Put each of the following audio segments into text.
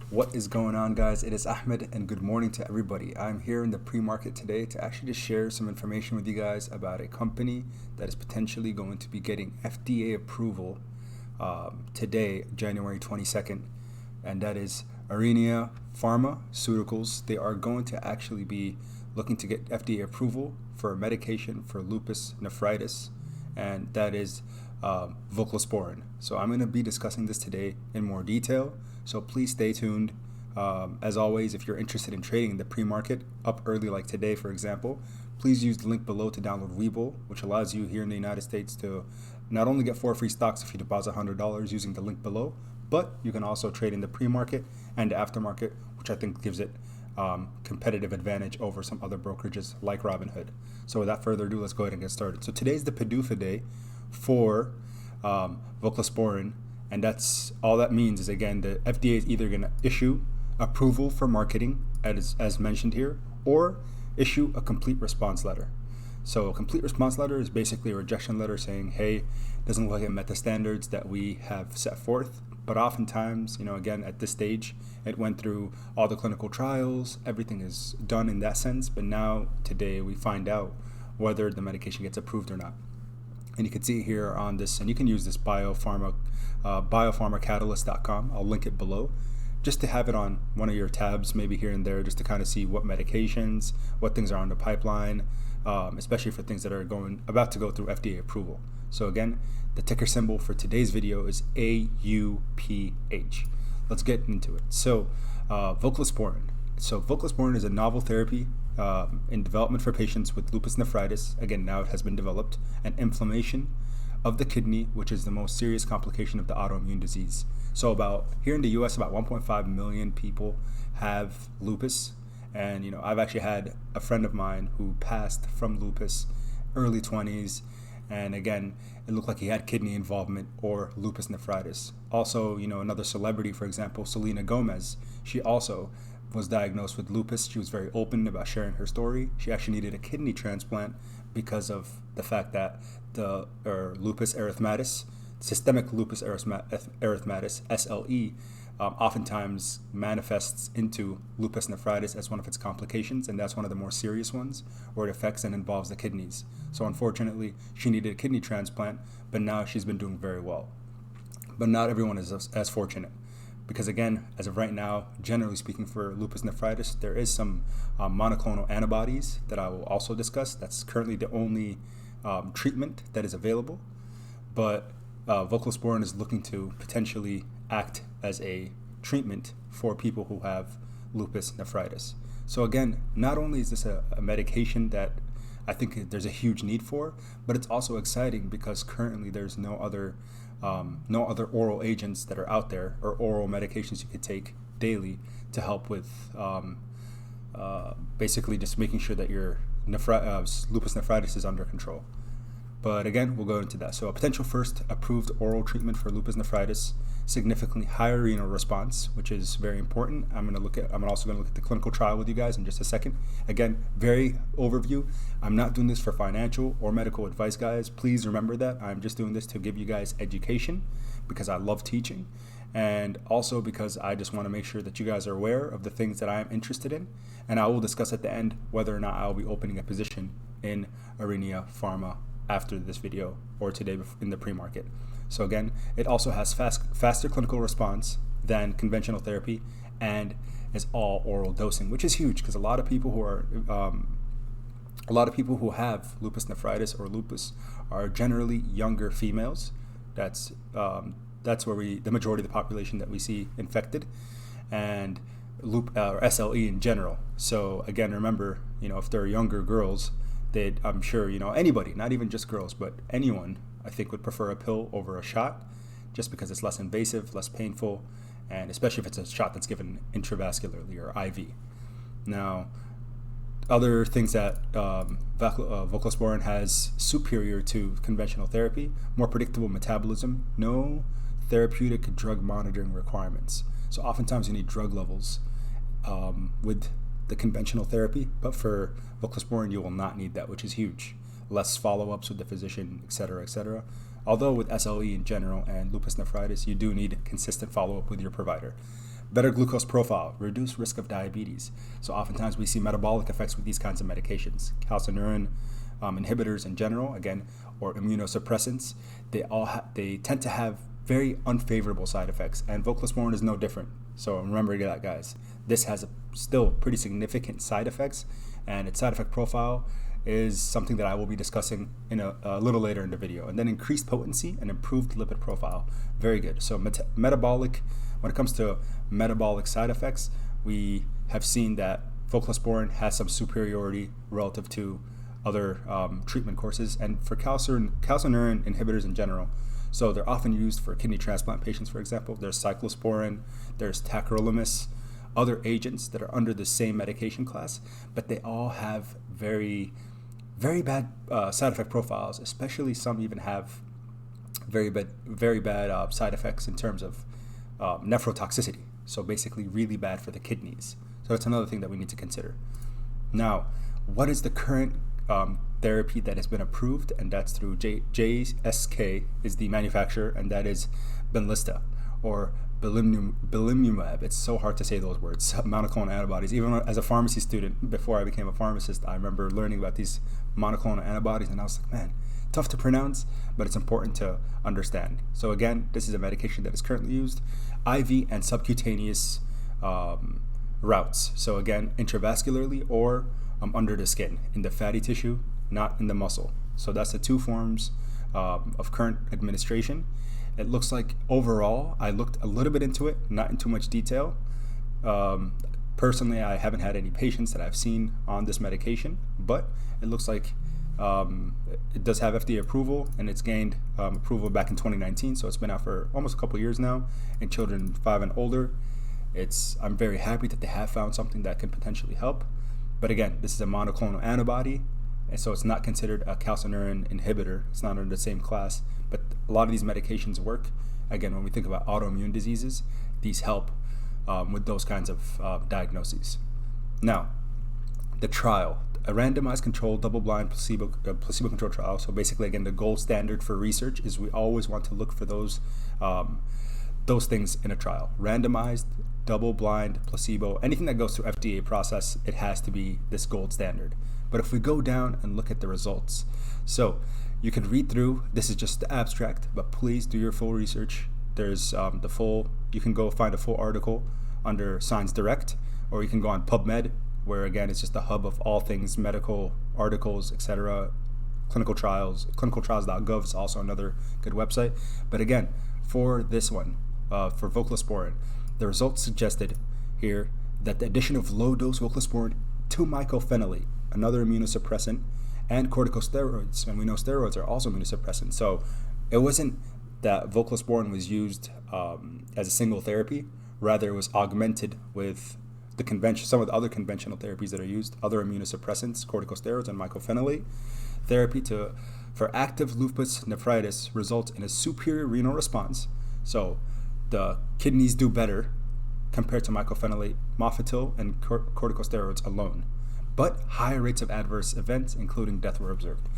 What is going on, guys? It is Ahmed, and good morning to everybody. I'm here in the pre-market today to actually just share some information with you guys about a company that is potentially going to be getting FDA approval today, January 22nd, and that is Aurinia Pharmaceuticals. They are going to actually be looking to get FDA approval for a medication for lupus nephritis, and that is Voclosporin. So I'm going to be discussing this today in more detail. So please stay tuned. As always, if you're interested in trading in the pre-market up early like today, for example, please use the link below to download Webull, which allows you here in the United States to not only get 4 free stocks if you deposit $100 using the link below, but you can also trade in the pre-market and the aftermarket, which I think gives it competitive advantage over some other brokerages like Robinhood. So without further ado, let's go ahead and get started. So today's the PDUFA day for Voclosporin. And that's all that means is, again, the FDA is either going to issue approval for marketing, as mentioned here, or issue a complete response letter. So a complete response letter is basically a rejection letter saying, hey, it doesn't look like it met the standards that we have set forth. But oftentimes, again, at this stage, it went through all the clinical trials. Everything is done in that sense. But now, today, we find out whether the medication gets approved or not. And you can see here on this, and you can use this biopharmacatalyst.com. I'll link it below, just to have it on one of your tabs, maybe here and there, just to kind of see what medications, what things are on the pipeline, especially for things that are about to go through FDA approval. So again, the ticker symbol for today's video is AUPH. Let's get into it. So Voclosporin. So Voclosporin is a novel therapy in development for patients with lupus nephritis. Again, now it has been developed, and inflammation of the kidney, which is the most serious complication of the autoimmune disease. So here in the US, about 1.5 million people have lupus. And, I've actually had a friend of mine who passed from lupus, early 20s. And again, it looked like he had kidney involvement or lupus nephritis. Also, another celebrity, for example, Selena Gomez, she also was diagnosed with lupus. She was very open about sharing her story. She actually needed a kidney transplant because of the fact that the lupus erythematosus, systemic lupus erythematosus, SLE, oftentimes manifests into lupus nephritis as one of its complications, and that's one of the more serious ones where it affects and involves the kidneys. So unfortunately, she needed a kidney transplant, but now she's been doing very well. But not everyone is as fortunate. Because again, as of right now, generally speaking, for lupus nephritis, there is some monoclonal antibodies that I will also discuss. That's currently the only treatment that is available. But Voclosporin is looking to potentially act as a treatment for people who have lupus nephritis. So again, not only is this a medication that I think there's a huge need for, but it's also exciting because currently there's no other oral agents that are out there, or oral medications you could take daily to help with basically just making sure that your lupus nephritis is under control. But again, we'll go into that. So a potential first approved oral treatment for lupus nephritis, significantly higher renal response, which is very important. I'm also going to look at the clinical trial with you guys in just a second. Again, very overview. I'm not doing this for financial or medical advice, guys. Please remember that. I'm just doing this to give you guys education because I love teaching, and also because I just want to make sure that you guys are aware of the things that I am interested in. And I will discuss at the end whether or not I'll be opening a position in Aurinia Pharma after this video or today in the pre-market. So again, it also has faster clinical response than conventional therapy, and is all oral dosing, which is huge because a lot of people who have lupus nephritis or lupus are generally younger females. That's where the majority of the population that we see infected, and or SLE in general. So again, remember, if they're younger girls, I'm sure, anybody, not even just girls, but anyone, I think, would prefer a pill over a shot, just because it's less invasive, less painful, and especially if it's a shot that's given intravascularly or IV. Now, other things that Voclosporin has superior to conventional therapy: more predictable metabolism, no therapeutic drug monitoring requirements. So oftentimes you need drug levels with the conventional therapy, but for Voclosporin you will not need that, which is huge. Less follow-ups with the physician, etc., etc. Although with SLE in general and lupus nephritis, you do need consistent follow-up with your provider. Better glucose profile, reduced risk of diabetes. So oftentimes we see metabolic effects with these kinds of medications. Calcineurin inhibitors in general, again, or immunosuppressants, they tend to have very unfavorable side effects, and voclosporin is no different. So remember that, guys. This has still pretty significant side effects, and its side effect profile is something that I will be discussing in a little later in the video. And then increased potency and improved lipid profile. Very good. So metabolic, when it comes to metabolic side effects, we have seen that voclosporin has some superiority relative to other treatment courses, and for calcineurin inhibitors in general. So they're often used for kidney transplant patients, for example. There's cyclosporin, there's tacrolimus, other agents that are under the same medication class, but they all have very, very bad side effect profiles, especially some even have very bad side effects in terms of nephrotoxicity. So basically really bad for the kidneys. So that's another thing that we need to consider. Now, what is the current therapy that has been approved? And that's through JSK is the manufacturer, and that is Benlysta or belimumab. It's so hard to say those words. Monoclonal antibodies. Even as a pharmacy student, before I became a pharmacist, I remember learning about these monoclonal antibodies, and I was like, man, tough to pronounce, but it's important to understand. So again, this is a medication that is currently used, IV and subcutaneous routes. So again, intravascularly or under the skin, in the fatty tissue, not in the muscle. So that's the two forms of current administration. It looks like overall, I looked a little bit into it, not in too much detail. Personally, I haven't had any patients that I've seen on this medication, but it looks like it does have FDA approval, and it's gained approval back in 2019. So it's been out for almost a couple years now in children 5 and older. I'm very happy that they have found something that can potentially help. But again, this is a monoclonal antibody, and so it's not considered a calcineurin inhibitor. It's not under the same class, but a lot of these medications work. Again, when we think about autoimmune diseases, these help with those kinds of diagnoses. Now, the trial, a randomized controlled double-blind placebo-controlled trial. So basically, again, the gold standard for research is we always want to look for those things in a trial. Randomized, double-blind, placebo, anything that goes through FDA process, it has to be this gold standard. But if we go down and look at the results, so you can read through, this is just the abstract, but please do your full research. There's you can go find a full article under Science Direct, or you can go on PubMed, where again, it's just the hub of all things medical articles, etc. Clinical trials, clinicaltrials.gov is also another good website. But again, for this one, for voclosporin, the results suggested here that the addition of low-dose voclosporin to mycophenolate, another immunosuppressant, and corticosteroids, and we know steroids are also immunosuppressants. So it wasn't that voclosporin was used as a single therapy, rather it was augmented with some of the other conventional therapies that are used, other immunosuppressants, corticosteroids, and mycophenolate. Therapy for active lupus nephritis results in a superior renal response. So the kidneys do better compared to mycophenolate, mofetil, and corticosteroids alone. But higher rates of adverse events, including death, were observed.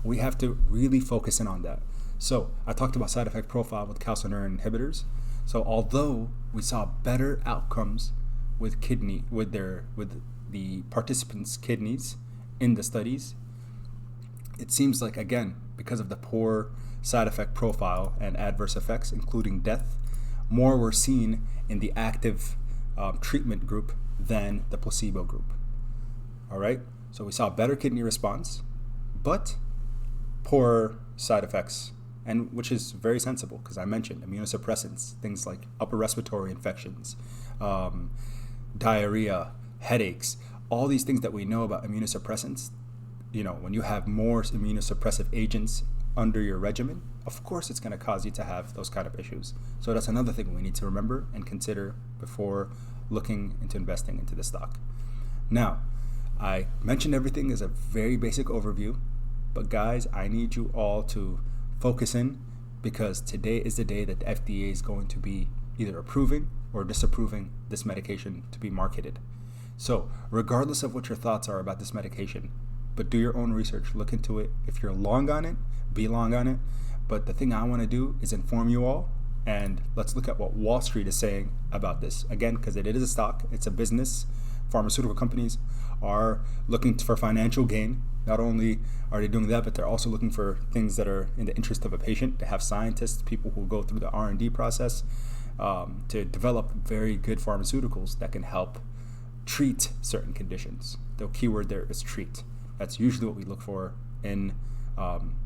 We have to really focus in on that. So I talked about side effect profile with calcineurin inhibitors. So although we saw better outcomes with the participants' kidneys in the studies, it seems like, again, because of the poor side effect profile and adverse effects, including death, more were seen in the active treatment group than the placebo group. All right, so we saw better kidney response, but poor side effects, and which is very sensible because I mentioned immunosuppressants, things like upper respiratory infections, diarrhea, headaches, all these things that we know about immunosuppressants. You know, when you have more immunosuppressive agents under your regimen, of course it's going to cause you to have those kind of issues. So that's another thing we need to remember and consider before looking into investing into the stock. Now, I mentioned everything as a very basic overview, but guys, I need you all to focus in, because today is the day that the FDA is going to be either approving or disapproving this medication to be marketed. So regardless of what your thoughts are about this medication, but do your own research, look into it. If you're long on it, be long on it. But the thing I want to do is inform you all And let's look at what Wall Street is saying about this. Again, because it is a stock, it's a business. Pharmaceutical companies are looking for financial gain. Not only are they doing that, but they're also looking for things that are in the interest of a patient. They have scientists, people who go through the R&D process to develop very good pharmaceuticals that can help treat certain conditions. The keyword there is treat. That's usually what we look for in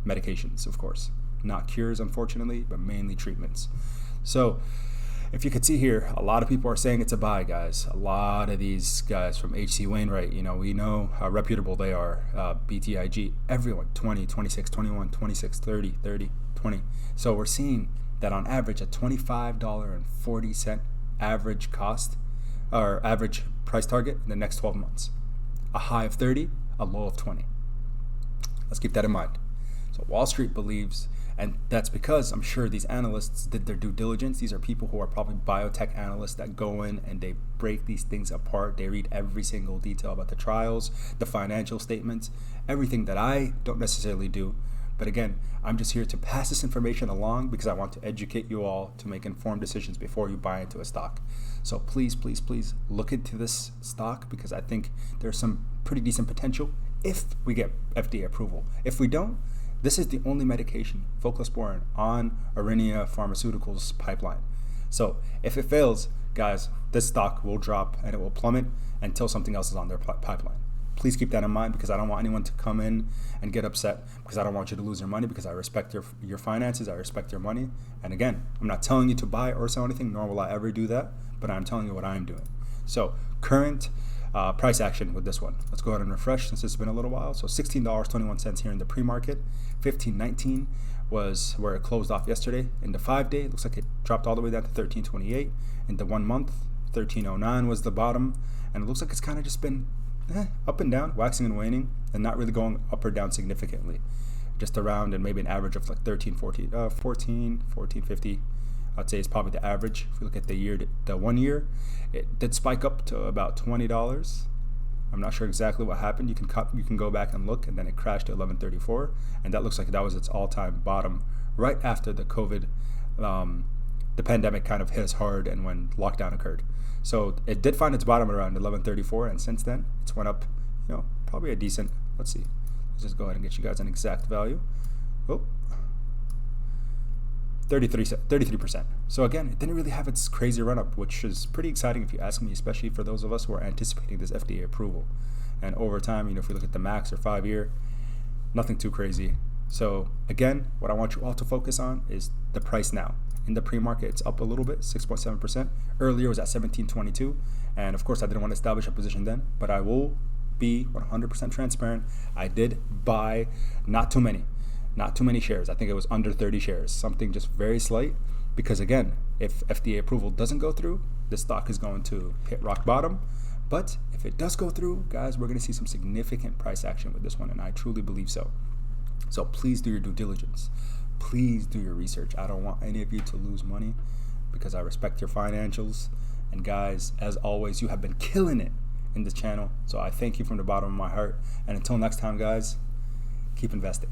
medications, of course. Not cures, unfortunately, but mainly treatments. So if you could see here, a lot of people are saying it's a buy, guys. A lot of these guys from H.C. Wainwright, we know how reputable they are. BTIG, everyone, 20, 26, 21, 26, 30, 30, 20. So we're seeing that on average, a $25.40 average cost or average price target in the next 12 months. A high of 30, a low of 20. Let's keep that in mind. So Wall Street believes, and that's because I'm sure these analysts did their due diligence. These are people who are probably biotech analysts that go in and they break these things apart. They read every single detail about the trials, the financial statements, everything that I don't necessarily do. But again, I'm just here to pass this information along because I want to educate you all to make informed decisions before you buy into a stock. So please, please, please look into this stock because I think there's some pretty decent potential if we get FDA approval. If we don't, this is the only medication, Voclosporin, on Aurinia Pharmaceuticals pipeline. So if it fails, guys, this stock will drop and it will plummet until something else is on their pipeline. Please keep that in mind because I don't want anyone to come in and get upset because I don't want you to lose your money because I respect your finances, I respect your money. And again, I'm not telling you to buy or sell anything, nor will I ever do that, but I'm telling you what I'm doing. So current price action with this one. Let's go ahead and refresh since it's been a little while. So $16.21 here in the pre-market. $15.19 was where it closed off yesterday. In the 5-day, it looks like it dropped all the way down to $13.28. In the 1 month, $13.09 was the bottom. And it looks like it's kind of just been up and down, waxing and waning, and not really going up or down significantly. Just around and maybe an average of like 14.50. I'd say it's probably the average. If you look at the 1 year, it did spike up to about $20. I'm not sure exactly what happened. You can go back and look, and then it crashed to $11.34, and that looks like that was its all-time bottom right after the COVID, the pandemic kind of hit us hard, and when lockdown occurred. So it did find its bottom around $11.34, and since then it's went up, probably a decent. Let's see. Let's just go ahead and get you guys an exact value. 33%. So again, it didn't really have its crazy run up, which is pretty exciting if you ask me, especially for those of us who are anticipating this FDA approval. And over time, if we look at the max or 5-year, nothing too crazy. So again, what I want you all to focus on is the price now. In the pre-market, it's up a little bit, 6.7%. Earlier it was at 17.22, and of course I didn't want to establish a position then, but I will be 100% transparent. I did buy not too many shares. I think it was under 30 shares, something just very slight, because again, if FDA approval doesn't go through, this stock is going to hit rock bottom. But if it does go through, guys, we're going to see some significant price action with this one, and I truly believe so. So please do your due diligence. Please do your research. I don't want any of you to lose money because I respect your financials. And guys, as always, you have been killing it in this channel. So I thank you from the bottom of my heart. And until next time, guys, keep investing.